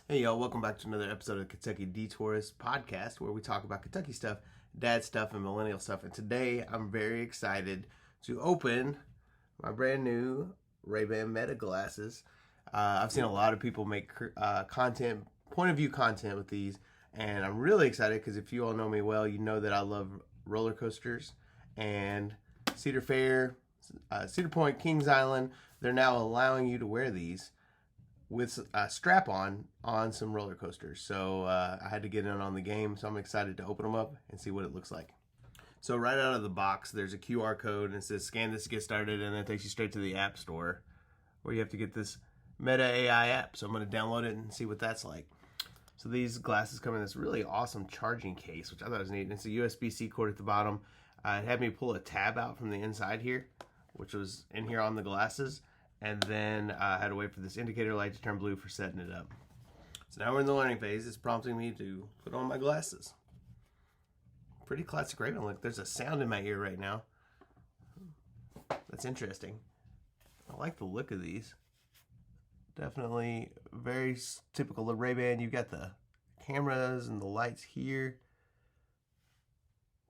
Hey y'all, welcome back to another episode of Kentucky Detourist Podcast, where we talk about Kentucky stuff, dad stuff, and millennial stuff. And today I'm very excited to open my brand new Ray-Ban Meta glasses. I've seen a lot of people make content, point of view content with these, and I'm really excited because if you all know me well, you know that I love roller coasters. And Cedar Fair, Cedar Point, Kings Island, they're now allowing you to wear these with a strap on some roller coasters. So I had to get in on the game, so I'm excited to open them up and see what it looks like. So right out of the box, there's a QR code and it says scan this to get started, and then it takes you straight to the App Store where you have to get this Meta AI app. So I'm going to download it and see what that's like. So these glasses come in this really awesome charging case, which I thought was neat. And it's a USB-C cord at the bottom. It had me pull a tab out from the inside here, which was in here on the glasses. And then I had to wait for this indicator light to turn blue for setting it up. So now we're in the learning phase. It's prompting me to put on my glasses. Pretty classic Ray-Ban look. There's a sound in my ear right now. That's interesting. I like the look of these. Definitely very typical of Ray-Ban. You've got the cameras and the lights here.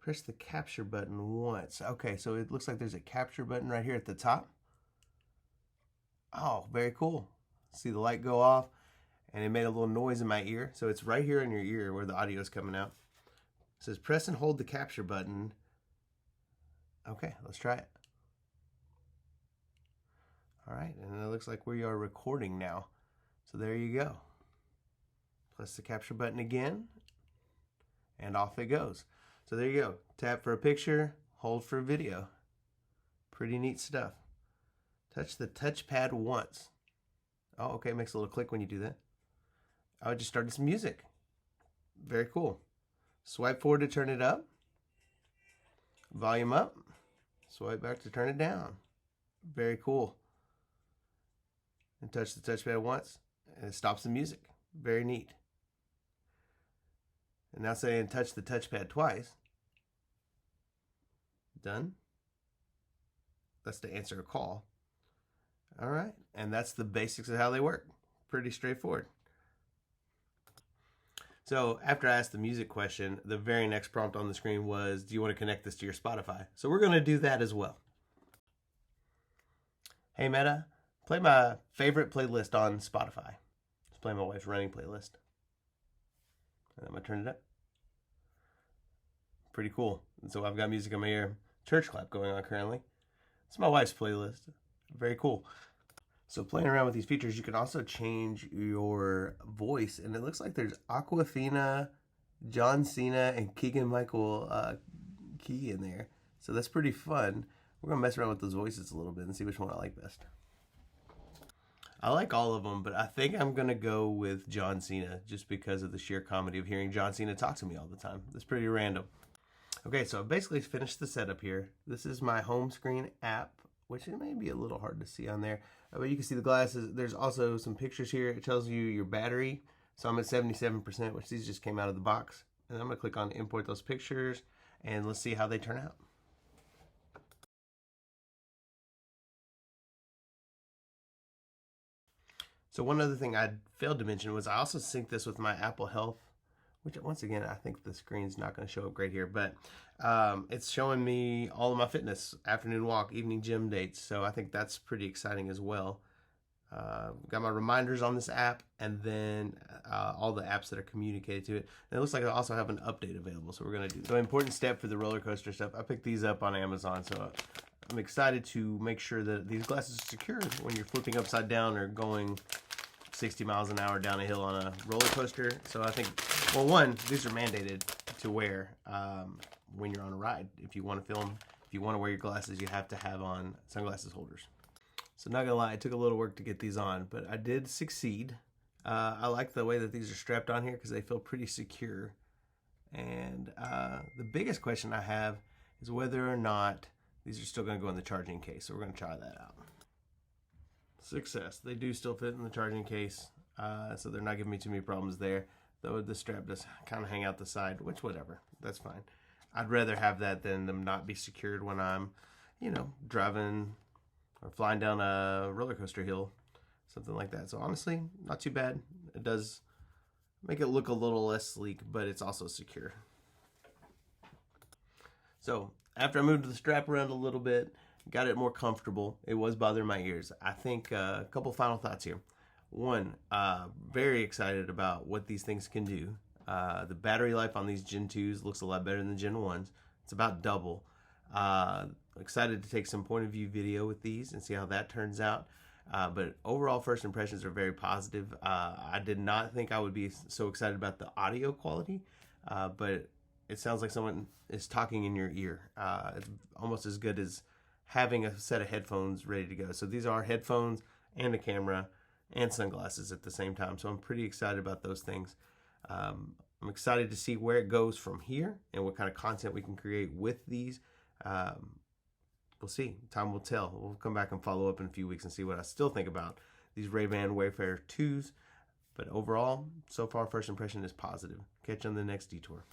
Press the capture button once. Okay, so it looks like there's a capture button right here at the top. Oh, very cool. See the light go off, and it made a little noise in my ear. So it's right here in your ear where the audio is coming out. It says press and hold the capture button. Okay, let's try it. All right, and it looks like we are recording now. So there you go. Press the capture button again, and off it goes. So there you go. Tap for a picture, hold for a video. Pretty neat stuff. Touch the touchpad once. Oh, okay, it makes a little click when you do that. Oh, it just started some music. Very cool. Swipe forward to turn it up. Volume up. Swipe back to turn it down. Very cool. And touch the touchpad once, and it stops the music. Very neat. And now saying touch the touchpad twice. Done. That's to answer a call. All right, and that's the basics of how they work. Pretty straightforward. So after I asked the music question, the very next prompt on the screen was, do you want to connect this to your Spotify? So we're going to do that as well. Hey Meta, play my favorite playlist on Spotify. Just play my wife's running playlist. And I'm going to turn it up. Pretty cool. And so I've got music in my ear. Church clap going on currently. It's my wife's playlist. Very cool. So playing around with these features, you can also change your voice, and it looks like there's Aquafina, John Cena, and Keegan-Michael Key in there. So that's pretty fun. We're gonna mess around with those voices a little bit and see which one I like best. I like all of them, but I think I'm gonna go with John Cena just because of the sheer comedy of hearing John Cena talk to me all the time. That's pretty random. Okay, so I basically finished the setup here. This is my home screen app, which it may be a little hard to see on there, but you can see the glasses. There's also some pictures here. It tells you your battery. So I'm at 77%, which these just came out of the box. And I'm gonna click on import those pictures, and let's see how they turn out. So one other thing I failed to mention was I also synced this with my Apple Health, which once again, I think the screen's not going to show up great here, but it's showing me all of my fitness, afternoon walk, evening gym dates. So I think that's pretty exciting as well. Got my reminders on this app, and then all the apps that are communicated to it. And it looks like I also have an update available, so we're going to do. So important step for the roller coaster stuff. I picked these up on Amazon, so I'm excited to make sure that these glasses are secure when you're flipping upside down or going 60 miles an hour down a hill on a roller coaster. So I think, well, one, these are mandated to wear when you're on a ride. If you want to film, if you want to wear your glasses, you have to have on sunglasses holders. So not gonna lie, it took a little work to get these on, but I did succeed. I like the way that these are strapped on here because they feel pretty secure. And the biggest question I have is whether or not these are still gonna go in the charging case. So we're gonna try that out. Success. They do still fit in the charging case, so they're not giving me too many problems there. Though the strap does kind of hang out the side, which whatever, that's fine. I'd rather have that than them not be secured when I'm, driving or flying down a roller coaster hill, something like that. So honestly, not too bad. It does make it look a little less sleek, but it's also secure. So after I moved the strap around a little bit, got it more comfortable, it was bothering my ears. I think a couple final thoughts here. One, very excited about what these things can do. The battery life on these Gen 2s looks a lot better than the Gen 1s. It's about double. Excited to take some point of view video with these and see how that turns out. But overall first impressions are very positive. I did not think I would be so excited about the audio quality, but it sounds like someone is talking in your ear. It's almost as good as having a set of headphones ready to go. So these are headphones and a camera and sunglasses at the same time. So I'm pretty excited about those things. I'm excited to see where it goes from here and what kind of content we can create with these. We'll see. Time will tell. We'll come back and follow up in a few weeks and see what I still think about these Ray-Ban Wayfarer 2s. But overall, so far, first impression is positive. Catch you on the next detour.